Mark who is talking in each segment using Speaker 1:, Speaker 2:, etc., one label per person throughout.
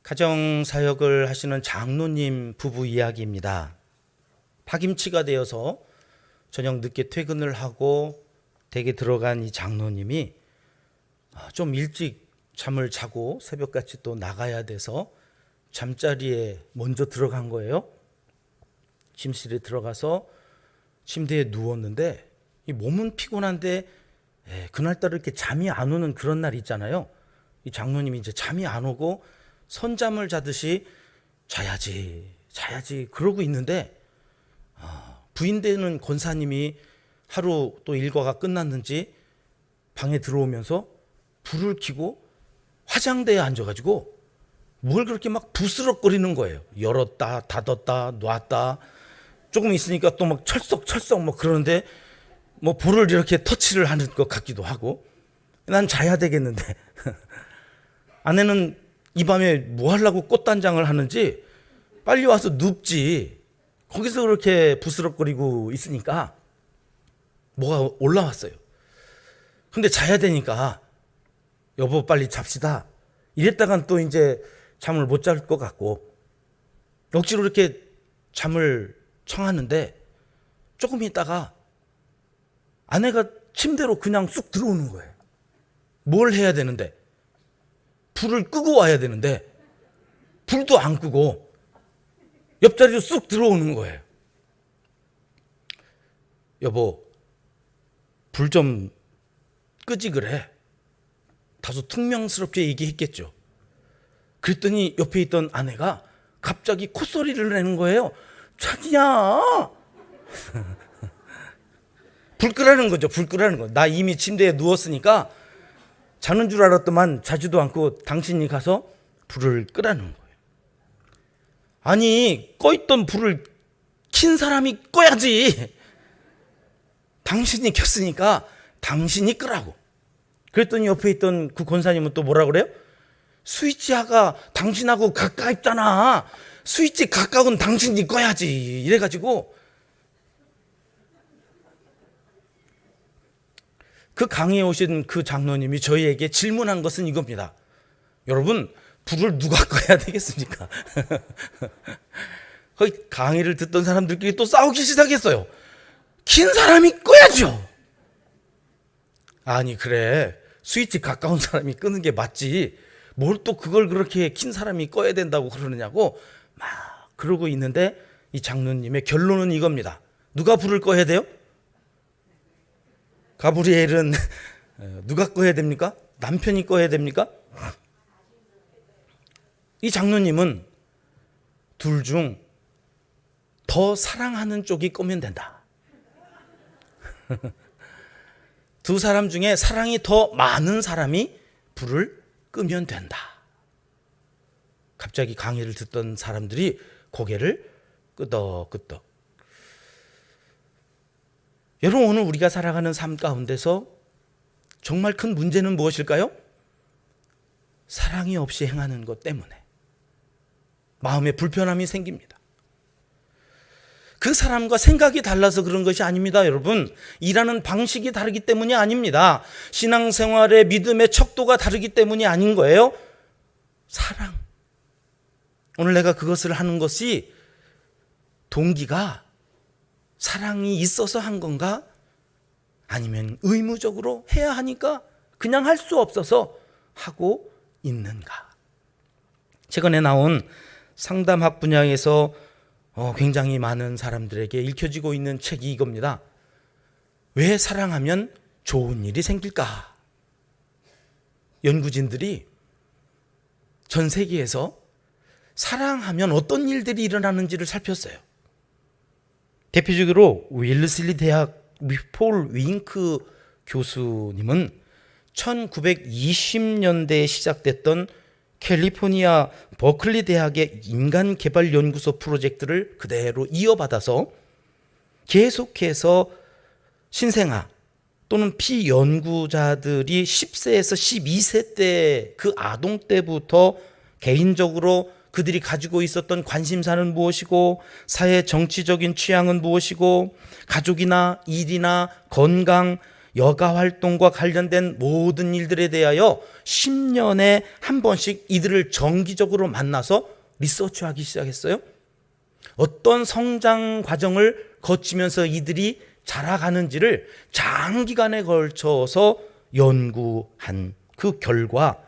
Speaker 1: 가정사역을 하시는 장로님 부부 이야기입니다. 파김치가 되어서 저녁 늦게 퇴근을 하고 댁에 들어간 이 장로님이 좀 일찍 잠을 자고 새벽같이 또 나가야 돼서 잠자리에 먼저 들어간 거예요. 침실에 들어가서 침대에 누웠는데 이 몸은 피곤한데 그날따라 이렇게 잠이 안 오는 그런 날 있잖아요. 이 장로님이 이제 잠이 안 오고 선잠을 자듯이 자야지 그러고 있는데 부인 되는 권사님이 하루 또 일과가 끝났는지 방에 들어오면서 불을 켜고 화장대에 앉아가지고 뭘 그렇게 막 부스럭거리는 거예요. 열었다 닫았다 놨다 조금 있으니까 또 막 철썩 뭐 그러는데 뭐 불을 이렇게 터치를 하는 것 같기도 하고 난 자야 되겠는데 아내는 이 밤에 뭐 하려고 꽃단장을 하는지 빨리 와서 눕지 거기서 그렇게 부스럭거리고 있으니까 뭐가 올라왔어요. 근데 자야 되니까 여보 빨리 잡시다 이랬다간 또 이제 잠을 못 잘 것 같고 억지로 이렇게 잠을 청하는데 조금 있다가 아내가 침대로 그냥 쑥 들어오는 거예요. 뭘 해야 되는데 불을 끄고 와야 되는데 불도 안 끄고 옆자리로 쑥 들어오는 거예요. 여보 불 좀 끄지 그래. 다소 퉁명스럽게 얘기했겠죠. 그랬더니 옆에 있던 아내가 갑자기 콧소리를 내는 거예요. 자기야 불 끄라는 거죠. 불 끄라는 거. 나 이미 침대에 누웠으니까 자는 줄 알았더만 자지도 않고 당신이 가서 불을 끄라는 거예요. 아니 꺼있던 불을 킨 사람이 꺼야지. 당신이 켰으니까 당신이 끄라고. 그랬더니 옆에 있던 그 권사님은 또 뭐라 그래요? 스위치가 당신하고 가까이 있잖아. 스위치 가까운 당신이 꺼야지. 이래가지고 그 강의에 오신 그 장로님이 저희에게 질문한 것은 이겁니다. 여러분 불을 누가 꺼야 되겠습니까? 거기 강의를 듣던 사람들끼리 또 싸우기 시작했어요. 킨 사람이 꺼야죠. 아니 그래 스위치 가까운 사람이 끄는 게 맞지 뭘 또 그걸 그렇게 킨 사람이 꺼야 된다고 그러느냐고 막 그러고 있는데 이 장로님의 결론은 이겁니다. 누가 불을 꺼야 돼요? 가브리엘은 누가 꺼야 됩니까? 남편이 꺼야 됩니까? 이 장로님은 둘 중 더 사랑하는 쪽이 끄면 된다. 두 사람 중에 사랑이 더 많은 사람이 불을 끄면 된다. 갑자기 강의를 듣던 사람들이 고개를 끄덕끄덕. 여러분 오늘 우리가 살아가는 삶 가운데서 정말 큰 문제는 무엇일까요? 사랑이 없이 행하는 것 때문에 마음에 불편함이 생깁니다. 그 사람과 생각이 달라서 그런 것이 아닙니다. 여러분 일하는 방식이 다르기 때문이 아닙니다. 신앙생활의 믿음의 척도가 다르기 때문이 아닌 거예요. 사랑. 오늘 내가 그것을 하는 것이 동기가 사랑이 있어서 한 건가? 아니면 의무적으로 해야 하니까 그냥 할 수 없어서 하고 있는가? 최근에 나온 상담학 분야에서 굉장히 많은 사람들에게 읽혀지고 있는 책이 이겁니다. 왜 사랑하면 좋은 일이 생길까? 연구진들이 전 세계에서 사랑하면 어떤 일들이 일어나는지를 살폈어요. 대표적으로 웰리슬리 대학 폴 윙크 교수님은 1920년대에 시작됐던 캘리포니아 버클리 대학의 인간개발연구소 프로젝트를 그대로 이어받아서 계속해서 신생아 또는 피연구자들이 10세에서 12세 때 그 아동 때부터 개인적으로 그들이 가지고 있었던 관심사는 무엇이고 사회 정치적인 취향은 무엇이고 가족이나 일이나 건강 여가 활동과 관련된 모든 일들에 대하여 10년에 한 번씩 이들을 정기적으로 만나서 리서치하기 시작했어요. 어떤 성장 과정을 거치면서 이들이 자라가는지를 장기간에 걸쳐서 연구한 그 결과,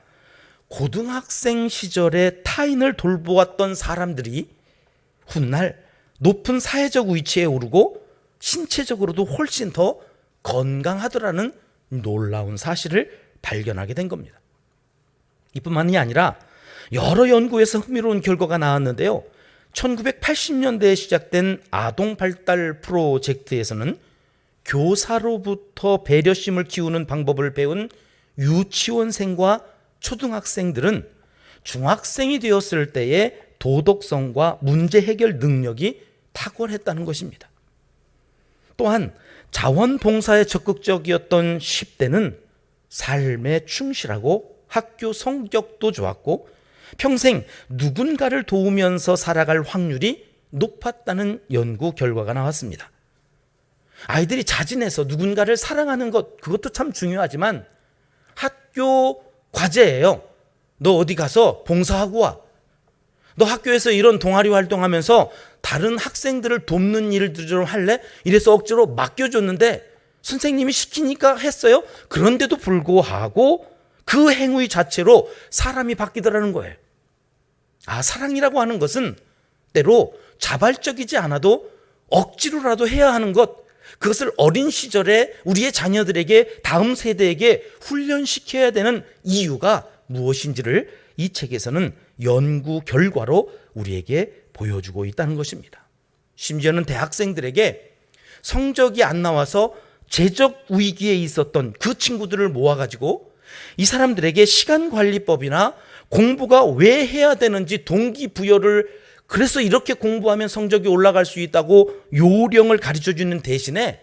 Speaker 1: 고등학생 시절에 타인을 돌보았던 사람들이 훗날 높은 사회적 위치에 오르고 신체적으로도 훨씬 더 건강하더라는 놀라운 사실을 발견하게 된 겁니다. 이뿐만이 아니라 여러 연구에서 흥미로운 결과가 나왔는데요. 1980년대에 시작된 아동 발달 프로젝트에서는 교사로부터 배려심을 키우는 방법을 배운 유치원생과 초등학생들은 중학생이 되었을 때의 도덕성과 문제 해결 능력이 탁월했다는 것입니다. 또한 자원봉사에 적극적이었던 10대는 삶에 충실하고 학교 성적도 좋았고 평생 누군가를 도우면서 살아갈 확률이 높았다는 연구 결과가 나왔습니다. 아이들이 자진해서 누군가를 사랑하는 것, 그것도 참 중요하지만 학교 과제예요. 너 어디 가서 봉사하고 와. 너 학교에서 이런 동아리 활동하면서 다른 학생들을 돕는 일들 좀 할래? 이래서 억지로 맡겨줬는데 선생님이 시키니까 했어요. 그런데도 불구하고 그 행위 자체로 사람이 바뀌더라는 거예요. 사랑이라고 하는 것은 때로 자발적이지 않아도 억지로라도 해야 하는 것, 그것을 어린 시절에 우리의 자녀들에게, 다음 세대에게 훈련시켜야 되는 이유가 무엇인지를 이 책에서는 연구 결과로 우리에게 보여주고 있다는 것입니다. 심지어는 대학생들에게 성적이 안 나와서 재적 위기에 있었던 그 친구들을 모아가지고 이 사람들에게 시간관리법이나 공부가 왜 해야 되는지 동기부여를, 그래서 이렇게 공부하면 성적이 올라갈 수 있다고 요령을 가르쳐주는 대신에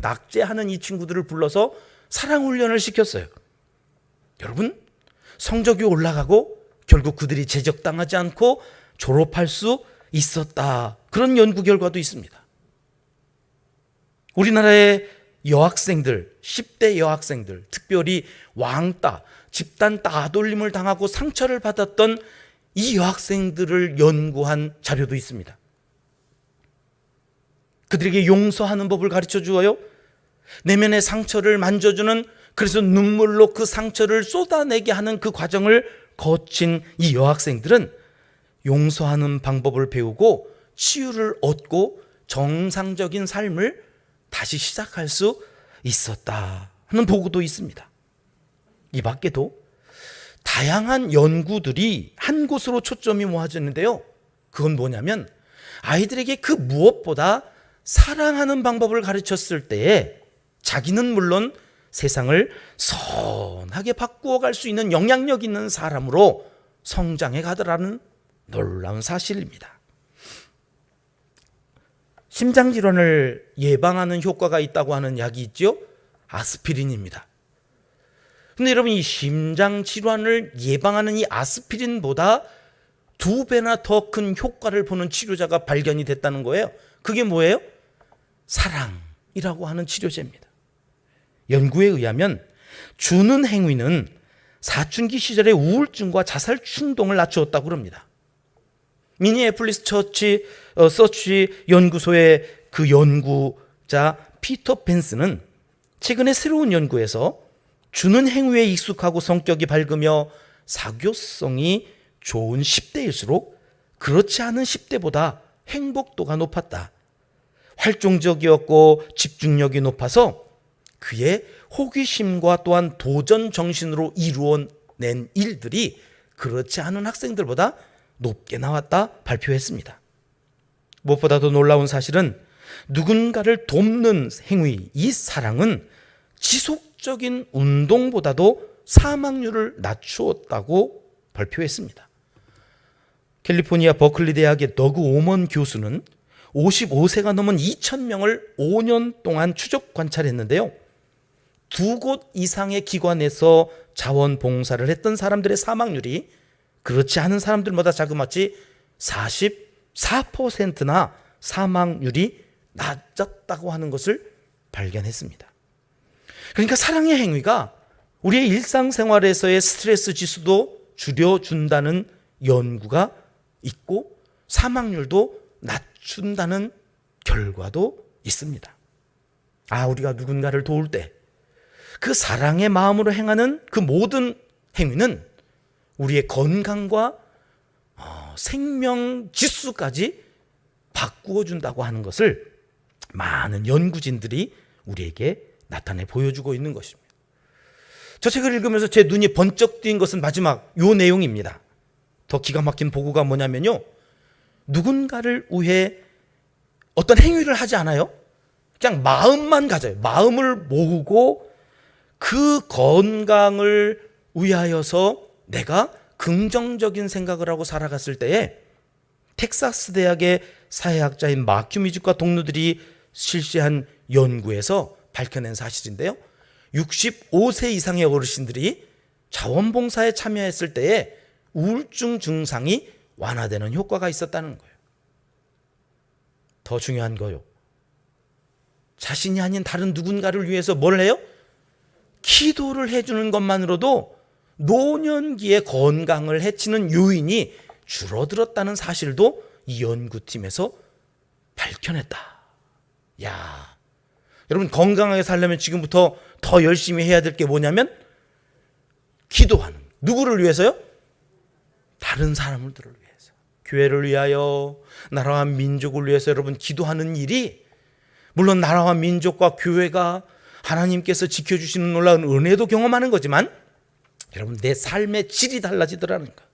Speaker 1: 낙제하는 이 친구들을 불러서 사랑훈련을 시켰어요. 여러분, 성적이 올라가고 결국 그들이 제적당하지 않고 졸업할 수 있었다. 그런 연구 결과도 있습니다. 우리나라의 여학생들, 10대 여학생들, 특별히 왕따, 집단 따돌림을 당하고 상처를 받았던 이 여학생들을 연구한 자료도 있습니다. 그들에게 용서하는 법을 가르쳐 주어요. 내면의 상처를 만져주는, 그래서 눈물로 그 상처를 쏟아내게 하는 그 과정을 거친 이 여학생들은 용서하는 방법을 배우고 치유를 얻고 정상적인 삶을 다시 시작할 수 있었다 하는 보고도 있습니다. 이 밖에도 다양한 연구들이 한 곳으로 초점이 모아졌는데요. 그건 뭐냐면 아이들에게 그 무엇보다 사랑하는 방법을 가르쳤을 때에 자기는 물론 세상을 선하게 바꾸어 갈 수 있는 영향력 있는 사람으로 성장해 가더라는 놀라운 사실입니다. 심장질환을 예방하는 효과가 있다고 하는 약이 있죠. 아스피린입니다. 근데 여러분, 이 심장질환을 예방하는 이 아스피린보다 2배나 더 큰 효과를 보는 치료자가 발견이 됐다는 거예요. 그게 뭐예요? 사랑이라고 하는 치료제입니다. 연구에 의하면 주는 행위는 사춘기 시절의 우울증과 자살 충동을 낮추었다고 합니다. 미니애폴리스 서치 연구소의 그 연구자 피터 펜스는 최근에 새로운 연구에서 주는 행위에 익숙하고 성격이 밝으며 사교성이 좋은 10대일수록 그렇지 않은 10대보다 행복도가 높았다. 활동적이었고 집중력이 높아서 그의 호기심과 또한 도전 정신으로 이루어낸 일들이 그렇지 않은 학생들보다 높게 나왔다 발표했습니다. 무엇보다도 놀라운 사실은 누군가를 돕는 행위, 이 사랑은 지속적인 운동보다도 사망률을 낮추었다고 발표했습니다. 캘리포니아 버클리 대학의 더그 오먼 교수는 55세가 넘은 2,000명을 5년 동안 추적 관찰했는데요. 2곳 이상의 기관에서 자원봉사를 했던 사람들의 사망률이 그렇지 않은 사람들보다 자그마치 44%나 사망률이 낮았다고 하는 것을 발견했습니다. 그러니까 사랑의 행위가 우리의 일상생활에서의 스트레스 지수도 줄여준다는 연구가 있고 사망률도 낮춘다는 결과도 있습니다. 우리가 누군가를 도울 때 그 사랑의 마음으로 행하는 그 모든 행위는 우리의 건강과 생명 지수까지 바꾸어 준다고 하는 것을 많은 연구진들이 우리에게 나타내 보여주고 있는 것입니다. 저 책을 읽으면서 제 눈이 번쩍 띈 것은 마지막 요 내용입니다. 더 기가 막힌 보고가 뭐냐면요, 누군가를 위해 어떤 행위를 하지 않아요. 그냥 마음만 가져요. 마음을 모으고 그 건강을 위하여서 내가 긍정적인 생각을 하고 살아갔을 때에 텍사스 대학의 사회학자인 마큐 미죽과 동료들이 실시한 연구에서 밝혀낸 사실인데요, 65세 이상의 어르신들이 자원봉사에 참여했을 때에 우울증 증상이 완화되는 효과가 있었다는 거예요. 더 중요한 거요, 자신이 아닌 다른 누군가를 위해서 뭘 해요? 기도를 해주는 것만으로도 노년기의 건강을 해치는 요인이 줄어들었다는 사실도 이 연구팀에서 밝혀냈다. 여러분, 건강하게 살려면 지금부터 더 열심히 해야 될 게 뭐냐면 기도하는, 누구를 위해서요? 다른 사람들을 위해서, 교회를 위하여, 나라와 민족을 위해서 여러분 기도하는 일이, 물론 나라와 민족과 교회가 하나님께서 지켜주시는 놀라운 은혜도 경험하는 거지만 여러분, 내 삶의 질이 달라지더라는 거예요.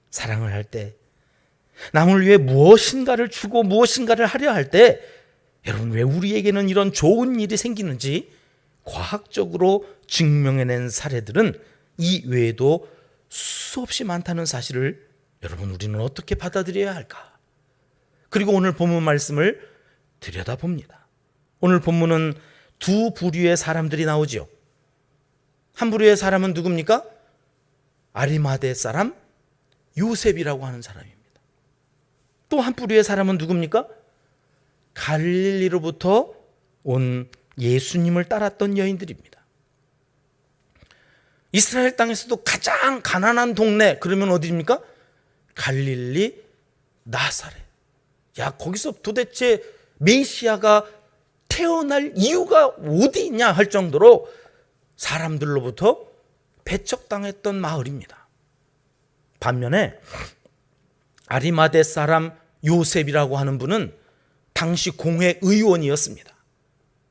Speaker 1: 사랑을 할 때, 남을 위해 무엇인가를 주고 무엇인가를 하려 할 때, 여러분, 왜 우리에게는 이런 좋은 일이 생기는지 과학적으로 증명해낸 사례들은 이 외에도 수없이 많다는 사실을 여러분, 우리는 어떻게 받아들여야 할까? 그리고 오늘 본문 말씀을 들여다봅니다. 오늘 본문은 두 부류의 사람들이 나오지요. 한 부류의 사람은 누굽니까? 아리마대 사람 요셉이라고 하는 사람입니다. 또 한 부류의 사람은 누굽니까? 갈릴리로부터 온 예수님을 따랐던 여인들입니다. 이스라엘 땅에서도 가장 가난한 동네, 그러면 어디입니까? 갈릴리 나사렛. 거기서 도대체 메시아가 태어날 이유가 어디 있냐 할 정도로 사람들로부터 배척당했던 마을입니다. 반면에 아리마대 사람 요셉이라고 하는 분은 당시 공회 의원이었습니다.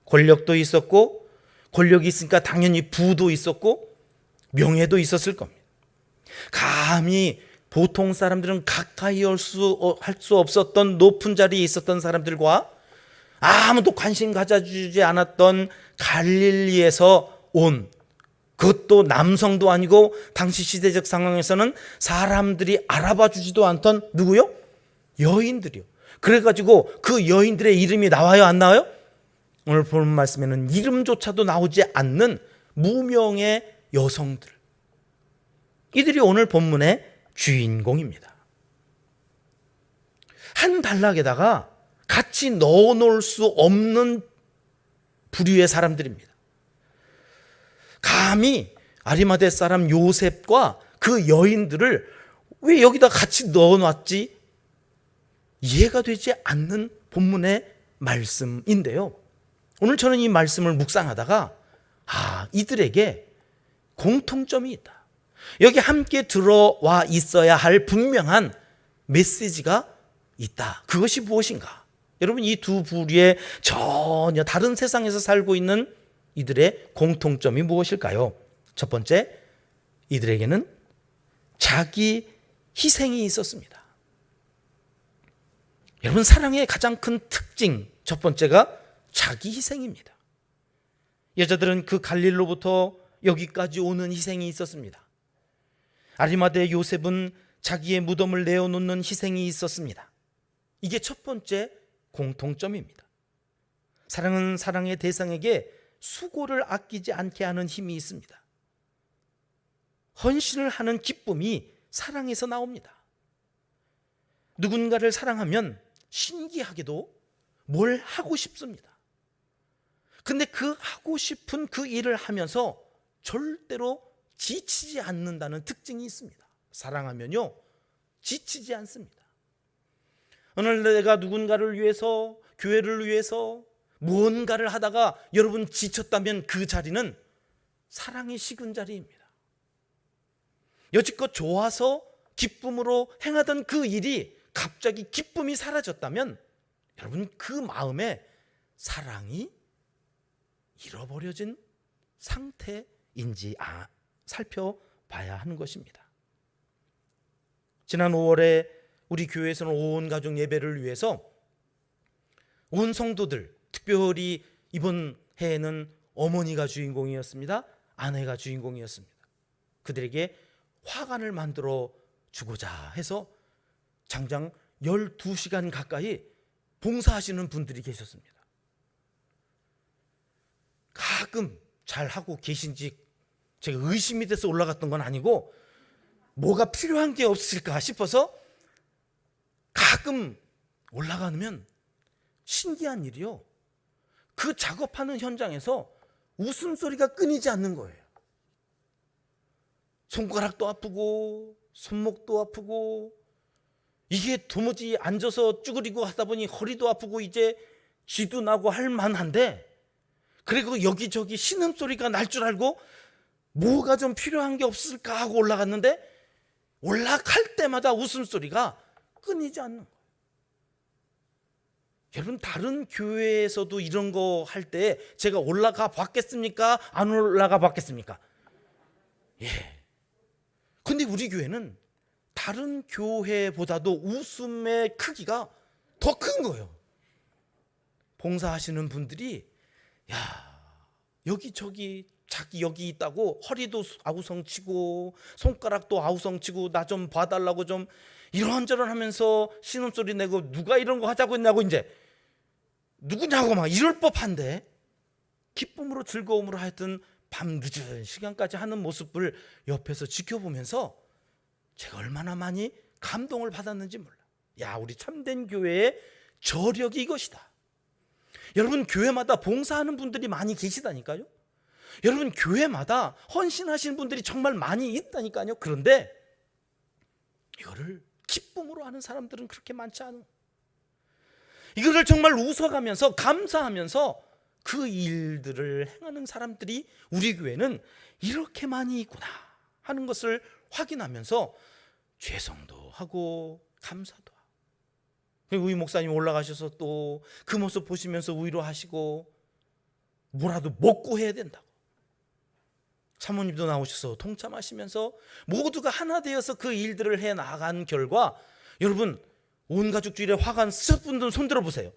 Speaker 1: 권력도 있었고, 권력이 있으니까 당연히 부도 있었고 명예도 있었을 겁니다. 감히 보통 사람들은 가까이 할 수 없었던 높은 자리에 있었던 사람들과 아무도 관심 가져주지 않았던 갈릴리에서 온, 그것도 남성도 아니고 당시 시대적 상황에서는 사람들이 알아봐 주지도 않던 누구요? 여인들이요. 그래가지고 그 여인들의 이름이 나와요, 안 나와요? 오늘 보는 말씀에는 이름조차도 나오지 않는 무명의 여성들, 이들이 오늘 본문의 주인공입니다. 한 단락에다가 같이 넣어놓을 수 없는 부류의 사람들입니다. 감히 아리마대 사람 요셉과 그 여인들을 왜 여기다 같이 넣어놨지? 이해가 되지 않는 본문의 말씀인데요, 오늘 저는 이 말씀을 묵상하다가 이들에게 공통점이 있다. 여기 함께 들어와 있어야 할 분명한 메시지가 있다. 그것이 무엇인가? 여러분, 이 두 부류의 전혀 다른 세상에서 살고 있는 이들의 공통점이 무엇일까요? 첫 번째, 이들에게는 자기 희생이 있었습니다. 여러분, 사랑의 가장 큰 특징 첫 번째가 자기 희생입니다. 여자들은 그 갈릴로부터 여기까지 오는 희생이 있었습니다. 아리마대 요셉은 자기의 무덤을 내어놓는 희생이 있었습니다. 이게 첫 번째 공통점입니다. 사랑은 사랑의 대상에게 수고를 아끼지 않게 하는 힘이 있습니다. 헌신을 하는 기쁨이 사랑에서 나옵니다. 누군가를 사랑하면 신기하게도 뭘 하고 싶습니다. 근데 그 하고 싶은 그 일을 하면서 절대로 지치지 않는다는 특징이 있습니다. 사랑하면요, 지치지 않습니다. 오늘 내가 누군가를 위해서, 교회를 위해서 무언가를 하다가 여러분 지쳤다면 그 자리는 사랑이 식은 자리입니다. 여지껏 좋아서 기쁨으로 행하던 그 일이 갑자기 기쁨이 사라졌다면 여러분 그 마음에 사랑이 잃어버려진 상태인지 살펴봐야 하는 것입니다. 지난 5월에 우리 교회에서는 온 가족 예배를 위해서 온 성도들, 특별히 이번 해에는 어머니가 주인공이었습니다. 아내가 주인공이었습니다. 그들에게 화관을 만들어 주고자 해서 장장 12시간 가까이 봉사하시는 분들이 계셨습니다. 가끔 잘하고 계신지 제가 의심이 돼서 올라갔던 건 아니고 뭐가 필요한 게 없을까 싶어서 가끔 올라가면 신기한 일이요, 그 작업하는 현장에서 웃음소리가 끊이지 않는 거예요. 손가락도 아프고 손목도 아프고 이게 도무지 앉아서 쭈그리고 하다 보니 허리도 아프고 이제 쥐도 나고 할 만한데, 그리고 여기저기 신음소리가 날 줄 알고 뭐가 좀 필요한 게 없을까 하고 올라갔는데 올라갈 때마다 웃음소리가 끊이지 않는 거예요. 여러분 다른 교회에서도 이런 거 할 때 제가 올라가 봤겠습니까? 안 올라가 봤겠습니까? 예. 근데 우리 교회는 다른 교회보다도 웃음의 크기가 더 큰 거예요. 봉사하시는 분들이 여기저기 자기 여기 있다고 허리도 아우성치고 손가락도 아우성치고 나 좀 봐달라고 좀 이런저런 하면서 신음소리 내고 누가 이런 거 하자고 했냐고 이제 누구냐고 막 이럴 법한데 기쁨으로 즐거움으로 하여튼 밤 늦은 시간까지 하는 모습을 옆에서 지켜보면서 제가 얼마나 많이 감동을 받았는지 몰라. 우리 참된 교회의 저력이 이것이다. 여러분 교회마다 봉사하는 분들이 많이 계시다니까요. 여러분 교회마다 헌신하시는 분들이 정말 많이 있다니까요. 그런데 이거를 기쁨으로 하는 사람들은 그렇게 많지 않은, 이거를 정말 웃어가면서 감사하면서 그 일들을 행하는 사람들이 우리 교회는 이렇게 많이 있구나 하는 것을 확인하면서 죄송도 하고 감사도 하고, 그리고 우리 목사님 올라가셔서 또 그 모습 보시면서 위로하시고 뭐라도 먹고 해야 된다고, 사모님도 나오셔서 동참하시면서 모두가 하나 되어서 그 일들을 해 나간 결과, 여러분 온 가족 주일에 화관 쓰셨던 분들 손 들어보세요.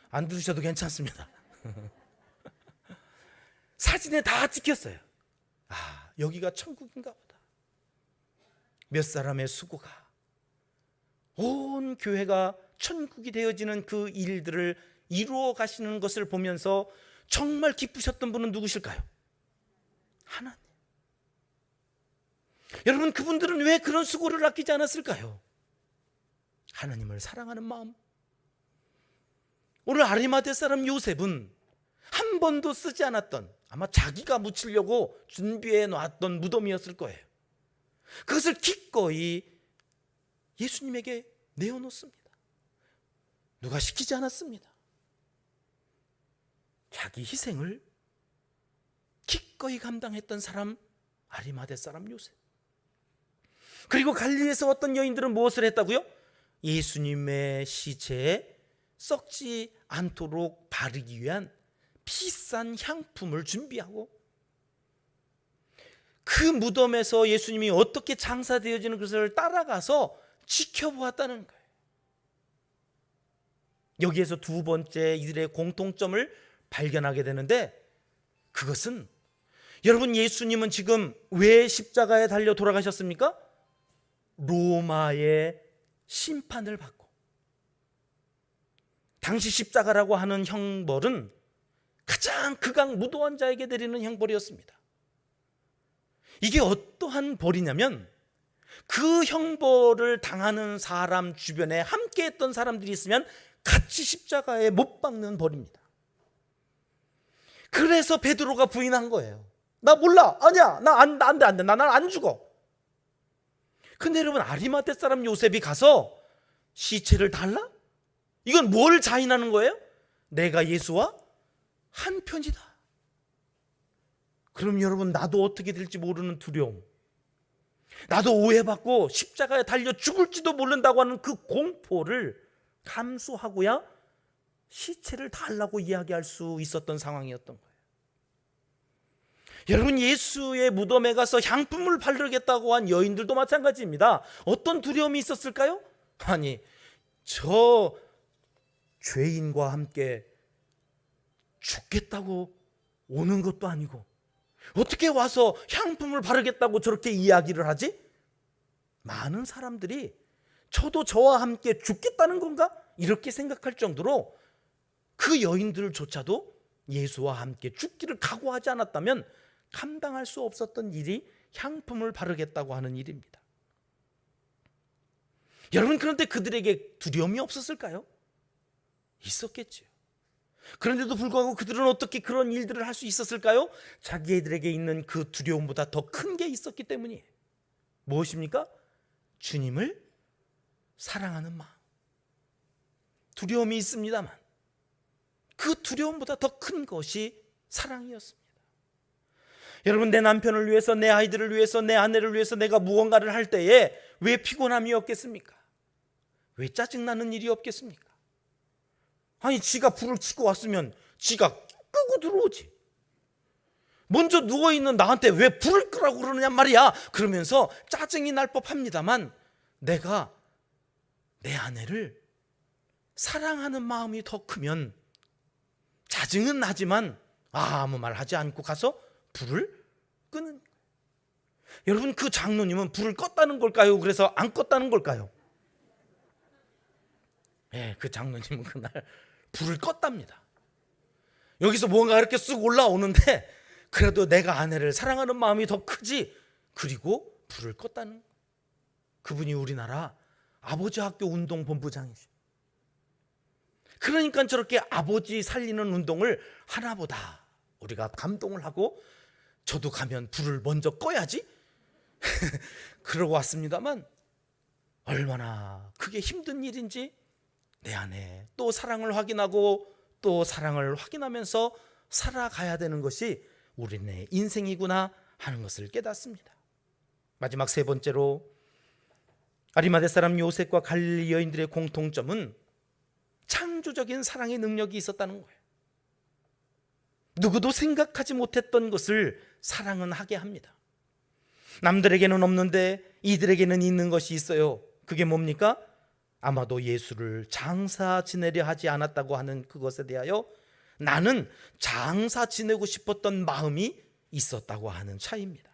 Speaker 1: 안 들으셔도 괜찮습니다. 사진에 다 찍혔어요. 여기가 천국인가 보다. 몇 사람의 수고가 온 교회가 천국이 되어지는 그 일들을 이루어 가시는 것을 보면서 정말 기쁘셨던 분은 누구실까요? 하나님. 여러분 그분들은 왜 그런 수고를 아끼지 않았을까요? 하나님을 사랑하는 마음. 오늘 아리마대 사람 요셉은 한 번도 쓰지 않았던, 아마 자기가 묻히려고 준비해 놨던 무덤이었을 거예요. 그것을 기꺼이 예수님에게 내어놓습니다. 누가 시키지 않았습니다. 자기 희생을 기꺼이 감당했던 사람, 아리마대 사람 요셉. 그리고 갈릴리에서 어떤 여인들은 무엇을 했다고요? 예수님의 시체에 썩지 않도록 바르기 위한 비싼 향품을 준비하고 그 무덤에서 예수님이 어떻게 장사되어지는 것을 따라가서 지켜보았다는 거예요. 여기에서 두 번째 이들의 공통점을 발견하게 되는데, 그것은 여러분 예수님은 지금 왜 십자가에 달려 돌아가셨습니까? 로마의 심판을 받고, 당시 십자가라고 하는 형벌은 가장 극악무도한 자에게 내리는 형벌이었습니다. 이게 어떠한 벌이냐면 그 형벌을 당하는 사람 주변에 함께했던 사람들이 있으면 같이 십자가에 못 박는 벌입니다. 그래서 베드로가 부인한 거예요. 나 몰라. 아니야. 나 안 돼. 나는 안 죽어. 근데 여러분, 아리마대 사람 요셉이 가서 시체를 달라? 이건 뭘 자인하는 거예요? 내가 예수와 한 편이다. 그럼 여러분, 나도 어떻게 될지 모르는 두려움, 나도 오해받고 십자가에 달려 죽을지도 모른다고 하는 그 공포를 감수하고야 시체를 달라고 이야기할 수 있었던 상황이었던 거예요. 여러분, 예수의 무덤에 가서 향품을 바르겠다고 한 여인들도 마찬가지입니다. 어떤 두려움이 있었을까요? 아니, 저 죄인과 함께 죽겠다고 오는 것도 아니고 어떻게 와서 향품을 바르겠다고 저렇게 이야기를 하지? 많은 사람들이 저도 저와 함께 죽겠다는 건가? 이렇게 생각할 정도로 그 여인들조차도 예수와 함께 죽기를 각오하지 않았다면 감당할 수 없었던 일이 향품을 바르겠다고 하는 일입니다. 여러분, 그런데 그들에게 두려움이 없었을까요? 있었겠지요. 그런데도 불구하고 그들은 어떻게 그런 일들을 할 수 있었을까요? 자기들에게 있는 그 두려움보다 더 큰 게 있었기 때문이에요. 무엇입니까? 주님을 사랑하는 마음. 두려움이 있습니다만 그 두려움보다 더 큰 것이 사랑이었습니다. 여러분, 내 남편을 위해서, 내 아이들을 위해서, 내 아내를 위해서 내가 무언가를 할 때에 왜 피곤함이 없겠습니까? 왜 짜증나는 일이 없겠습니까? 아니, 지가 불을 켜고 왔으면 지가 끄고 들어오지. 먼저 누워있는 나한테 왜 불을 끄라고 그러느냐 말이야. 그러면서 짜증이 날 법합니다만 내가 내 아내를 사랑하는 마음이 더 크면 짜증은 나지만 아무 말 하지 않고 가서 불을 끄는 거예요. 여러분, 그 장로님은 불을 껐다는 걸까요? 그래서 안 껐다는 걸까요? 예, 그 장로님은 그날 불을 껐답니다. 여기서 뭔가 이렇게 쑥 올라오는데 그래도 내가 아내를 사랑하는 마음이 더 크지. 그리고 불을 껐다는, 그분이 우리나라 아버지 학교 운동 본부장이죠. 그러니까 저렇게 아버지 살리는 운동을 하나보다 우리가 감동을 하고 저도 가면 불을 먼저 꺼야지 그러고 왔습니다만 얼마나 그게 힘든 일인지 내 안에 또 사랑을 확인하고 또 사랑을 확인하면서 살아가야 되는 것이 우리네 인생이구나 하는 것을 깨닫습니다. 마지막 세 번째로, 아리마대 사람 요셉과 갈릴리 여인들의 공통점은 창조적인 사랑의 능력이 있었다는 거예요. 누구도 생각하지 못했던 것을 사랑은 하게 합니다. 남들에게는 없는데 이들에게는 있는 것이 있어요. 그게 뭡니까? 아마도 예수를 장사 지내려 하지 않았다고 하는 그것에 대하여 나는 장사 지내고 싶었던 마음이 있었다고 하는 차이입니다.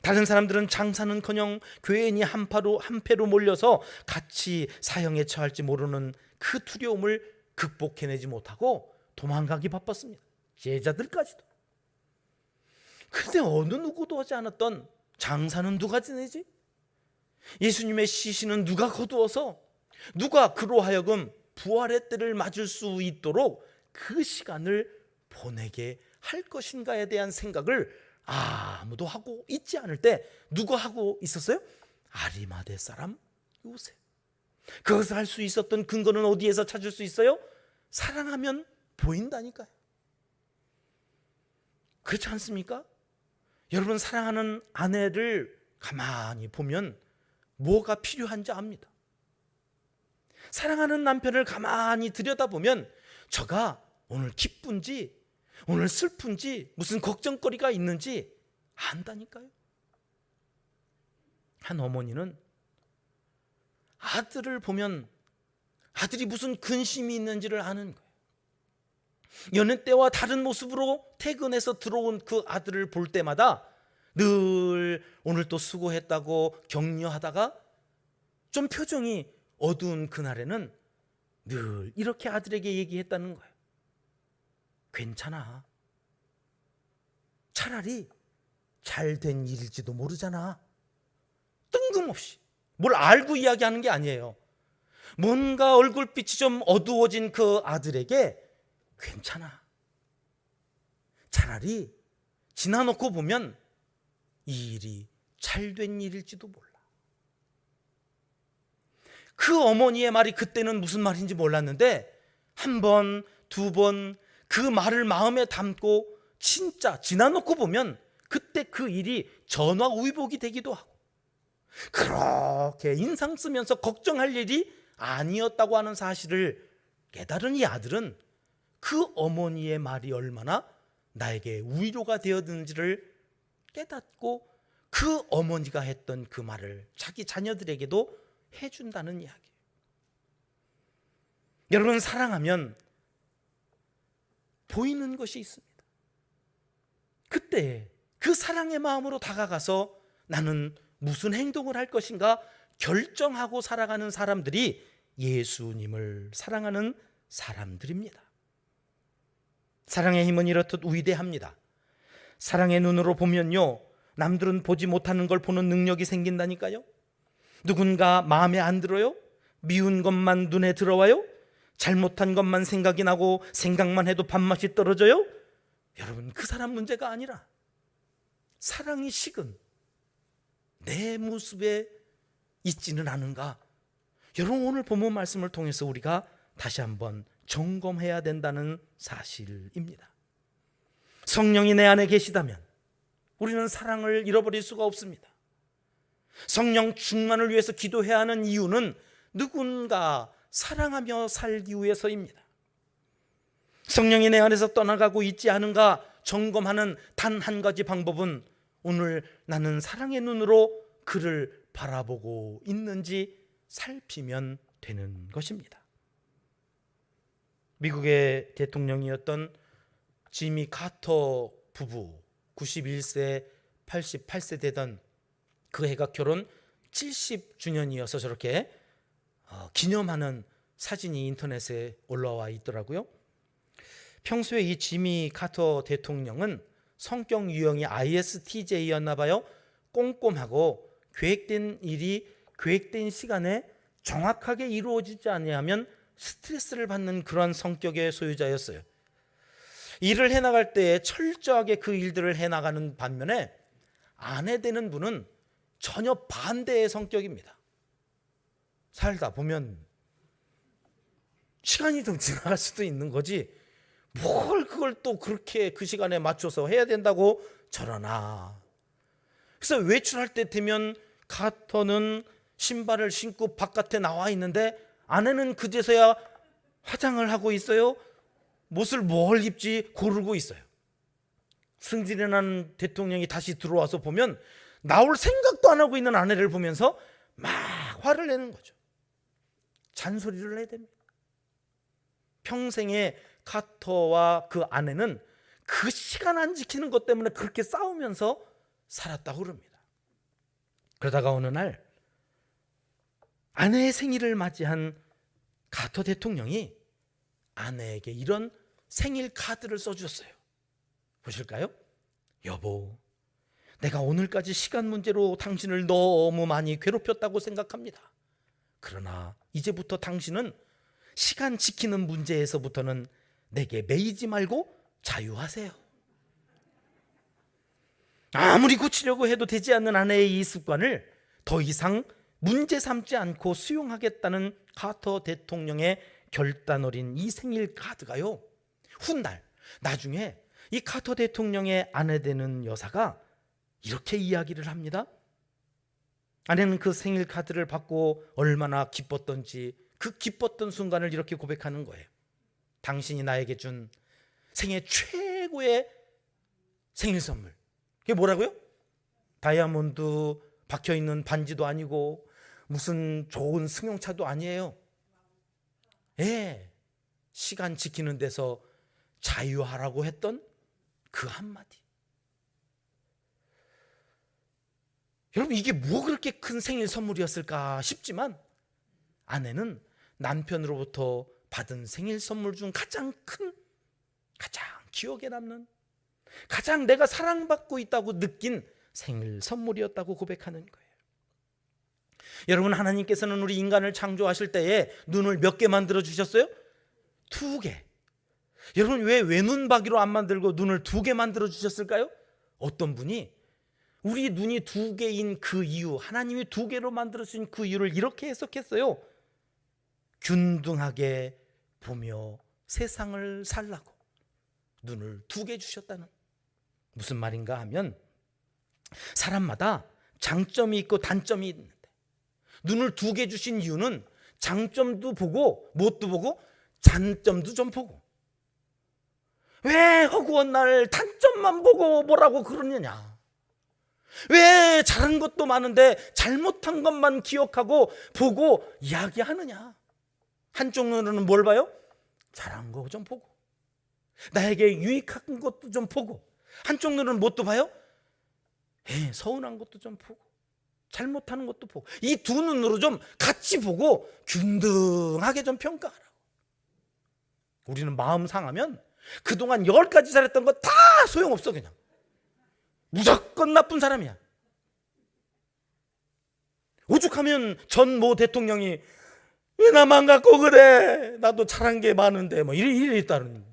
Speaker 1: 다른 사람들은 장사는커녕 괜히 한패로 몰려서 같이 사형에 처할지 모르는 그 두려움을 극복해내지 못하고 도망가기 바빴습니다. 제자들까지도. 그런데 어느 누구도 하지 않았던 장사는 누가 지내지? 예수님의 시신은 누가 거두어서, 누가 그로 하여금 부활의 때를 맞을 수 있도록 그 시간을 보내게 할 것인가에 대한 생각을 아무도 하고 있지 않을 때 누가 하고 있었어요? 아리마대 사람 요셉. 그것을 할 수 있었던 근거는 어디에서 찾을 수 있어요? 사랑하면 보인다니까요. 그렇지 않습니까? 여러분, 사랑하는 아내를 가만히 보면 뭐가 필요한지 압니다. 사랑하는 남편을 가만히 들여다보면 저가 오늘 기쁜지 오늘 슬픈지 무슨 걱정거리가 있는지 안다니까요. 한 어머니는 아들을 보면 아들이 무슨 근심이 있는지를 아는 거예요. 여느 때와 다른 모습으로 퇴근해서 들어온 그 아들을 볼 때마다 늘 오늘 또 수고했다고 격려하다가 좀 표정이 어두운 그날에는 늘 이렇게 아들에게 얘기했다는 거예요. 괜찮아. 차라리 잘된 일일지도 모르잖아. 뜬금없이 뭘 알고 이야기하는 게 아니에요. 뭔가 얼굴빛이 좀 어두워진 그 아들에게 괜찮아. 차라리 지나놓고 보면 이 일이 잘된 일일지도 몰라. 그 어머니의 말이 그때는 무슨 말인지 몰랐는데 한 번, 두 번 그 말을 마음에 담고 진짜 지나놓고 보면 그때 그 일이 전화위복이 되기도 하고 그렇게 인상 쓰면서 걱정할 일이 아니었다고 하는 사실을 깨달은 이 아들은 그 어머니의 말이 얼마나 나에게 위로가 되었는지를 깨닫고 그 어머니가 했던 그 말을 자기 자녀들에게도 해준다는 이야기예요. 여러분, 사랑하면 보이는 것이 있습니다. 그때 그 사랑의 마음으로 다가가서 나는 무슨 행동을 할 것인가 결정하고 살아가는 사람들이 예수님을 사랑하는 사람들입니다. 사랑의 힘은 이렇듯 위대합니다. 사랑의 눈으로 보면요, 남들은 보지 못하는 걸 보는 능력이 생긴다니까요. 누군가 마음에 안 들어요? 미운 것만 눈에 들어와요? 잘못한 것만 생각이 나고 생각만 해도 밥맛이 떨어져요? 여러분, 그 사람 문제가 아니라 사랑이 식은 내 모습에 있지는 않은가? 여러분, 오늘 본문 말씀을 통해서 우리가 다시 한번 점검해야 된다는 사실입니다. 성령이 내 안에 계시다면 우리는 사랑을 잃어버릴 수가 없습니다. 성령 충만을 위해서 기도해야 하는 이유는 누군가 사랑하며 살기 위해서입니다. 성령이 내 안에서 떠나가고 있지 않은가 점검하는 단 한 가지 방법은 오늘 나는 사랑의 눈으로 그를 바라보고 있는지 살피면 되는 것입니다. 미국의 대통령이었던 지미 카터 부부 91세 88세 되던 그 해가 결혼 70주년이어서 저렇게 기념하는 사진이 인터넷에 올라와 있더라고요. 평소에 이 지미 카터 대통령은 성격 유형이 ISTJ였나 봐요. 꼼꼼하고 계획된 일이 계획된 시간에 정확하게 이루어지지 않으면 스트레스를 받는 그런 성격의 소유자였어요. 일을 해나갈 때 철저하게 그 일들을 해나가는 반면에 아내 되는 분은 전혀 반대의 성격입니다. 살다 보면 시간이 좀 지나갈 수도 있는 거지 뭘 그걸 또 그렇게 그 시간에 맞춰서 해야 된다고 저러나. 그래서 외출할 때 되면 카터는 신발을 신고 바깥에 나와 있는데 아내는 그제서야 화장을 하고 있어요. 옷을 뭘 입지 고르고 있어요. 승진이 난 대통령이 다시 들어와서 보면 나올 생각도 안 하고 있는 아내를 보면서 막 화를 내는 거죠. 잔소리를 해야 됩니다. 평생에 카터와 그 아내는 그 시간 안 지키는 것 때문에 그렇게 싸우면서 살았다고 그럽니다. 그러다가 어느 날 아내의 생일을 맞이한 카터 대통령이 아내에게 이런 생일 카드를 써주셨어요. 보실까요? 여보, 내가 오늘까지 시간 문제로 당신을 너무 많이 괴롭혔다고 생각합니다. 그러나 이제부터 당신은 시간 지키는 문제에서부터는 내게 매이지 말고 자유하세요. 아무리 고치려고 해도 되지 않는 아내의 이 습관을 더 이상 문제 삼지 않고 수용하겠다는 카터 대통령의 결단 어린 이 생일 카드가요, 훗날 나중에 이 카터 대통령의 아내 되는 여사가 이렇게 이야기를 합니다. 아내는 그 생일 카드를 받고 얼마나 기뻤던지 그 기뻤던 순간을 이렇게 고백하는 거예요. 당신이 나에게 준 생애 최고의 생일 선물. 그게 뭐라고요? 다이아몬드 박혀있는 반지도 아니고 무슨 좋은 승용차도 아니에요. 예, 시간 지키는 데서 자유하라고 했던 그 한마디. 여러분, 이게 뭐 그렇게 큰 생일 선물이었을까 싶지만 아내는 남편으로부터 받은 생일 선물 중 가장 큰, 가장 기억에 남는, 가장 내가 사랑받고 있다고 느낀 생일 선물이었다고 고백하는 거예요. 여러분, 하나님께서는 우리 인간을 창조하실 때에 눈을 몇 개 만들어 주셨어요? 2개. 여러분, 왜 외눈박이로 안 만들고 눈을 2개 만들어 주셨을까요? 어떤 분이 우리 눈이 2개인 그 이유, 하나님이 2개로 만들어 주신 그 이유를 이렇게 해석했어요. 균등하게 보며 세상을 살라고 눈을 2개 주셨다는. 무슨 말인가 하면, 사람마다 장점이 있고 단점이 있는데 눈을 2개 주신 이유는 장점도 보고 뭣도 보고 단점도 좀 보고. 왜 허구한 날 단점만 보고 뭐라고 그러느냐? 왜 잘한 것도 많은데 잘못한 것만 기억하고 보고 이야기하느냐? 한쪽 눈으로는 뭘 봐요? 잘한 거 좀 보고, 나에게 유익한 것도 좀 보고. 한쪽 눈으로는 뭣도 봐요? 서운한 것도 좀 보고, 잘못하는 것도 보고. 이 2 눈으로 좀 같이 보고 균등하게 좀 평가하라고. 우리는 마음 상하면 그동안 10가지 잘했던 거 다 소용없어. 그냥 무조건 나쁜 사람이야. 오죽하면 전 모 대통령이 왜 나만 갖고 그래? 나도 잘한 게 많은데 뭐 이랬다는.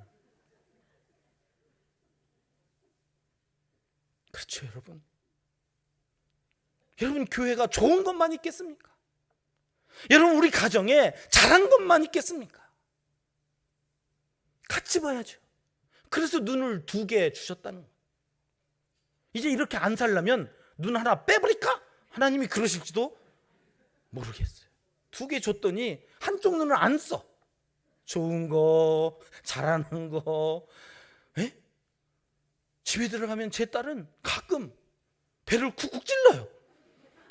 Speaker 1: 그렇죠, 여러분. 여러분, 교회가 좋은 것만 있겠습니까? 여러분, 우리 가정에 잘한 것만 있겠습니까? 같이 봐야죠. 그래서 눈을 2개 주셨다는 거예요. 이제 이렇게 안 살려면 눈 하나 빼버릴까? 하나님이 그러실지도 모르겠어요. 2개 줬더니 한쪽 눈을 안 써. 좋은 거, 잘하는 거. 집에 들어가면 제 딸은 가끔 배를 쿡쿡 찔러요.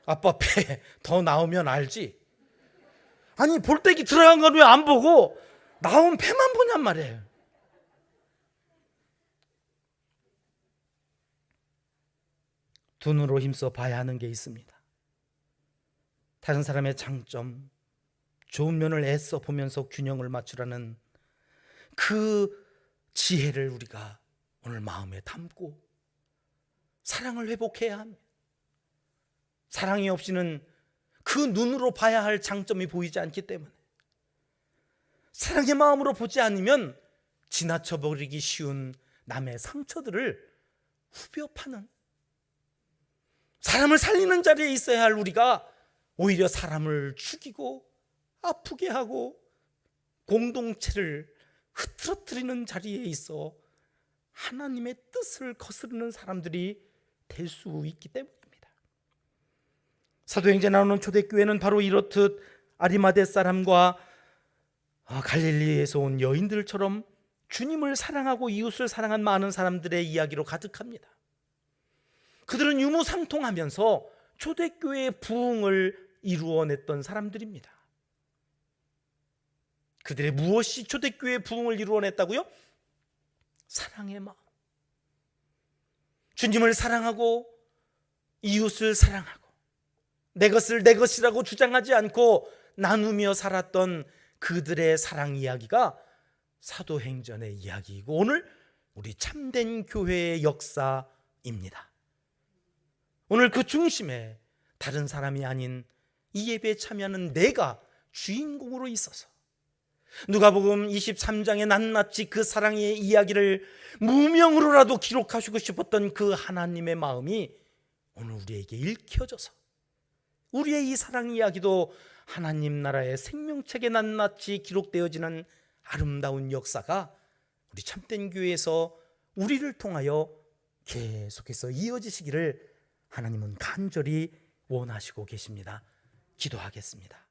Speaker 1: 아빠 배 더 나오면 알지. 아니, 볼때기 들어간 건 왜 안 보고 나온 배만 보냔 말이에요. 두 눈으로 힘써 봐야 하는 게 있습니다. 다른 사람의 장점, 좋은 면을 애써 보면서 균형을 맞추라는 그 지혜를 우리가 오늘 마음에 담고 사랑을 회복해야 합니다. 사랑이 없이는 그 눈으로 봐야 할 장점이 보이지 않기 때문에, 사랑의 마음으로 보지 않으면 지나쳐버리기 쉬운 남의 상처들을 후벼 파는, 사람을 살리는 자리에 있어야 할 우리가 오히려 사람을 죽이고 아프게 하고 공동체를 흐트러뜨리는 자리에 있어 하나님의 뜻을 거스르는 사람들이 될 수 있기 때문입니다. 사도행전에 나오는 초대교회는 바로 이렇듯 아리마대 사람과 갈릴리에서 온 여인들처럼 주님을 사랑하고 이웃을 사랑한 많은 사람들의 이야기로 가득합니다. 그들은 유무상통하면서 초대교회의 부흥을 이루어냈던 사람들입니다. 그들의 무엇이 초대교회의 부흥을 이루어냈다고요? 사랑의 마음. 주님을 사랑하고 이웃을 사랑하고 내 것을 내 것이라고 주장하지 않고 나누며 살았던 그들의 사랑 이야기가 사도행전의 이야기이고 오늘 우리 참된 교회의 역사입니다. 오늘 그 중심에 다른 사람이 아닌 이 예배에 참여하는 내가 주인공으로 있어서 누가복음 23장의 낱낱이 그 사랑의 이야기를 무명으로라도 기록하시고 싶었던 그 하나님의 마음이 오늘 우리에게 읽혀져서 우리의 이 사랑 이야기도 하나님 나라의 생명책에 낱낱이 기록되어지는 아름다운 역사가 우리 참된 교회에서 우리를 통하여 계속해서 이어지시기를 하나님은 간절히 원하시고 계십니다. 기도하겠습니다.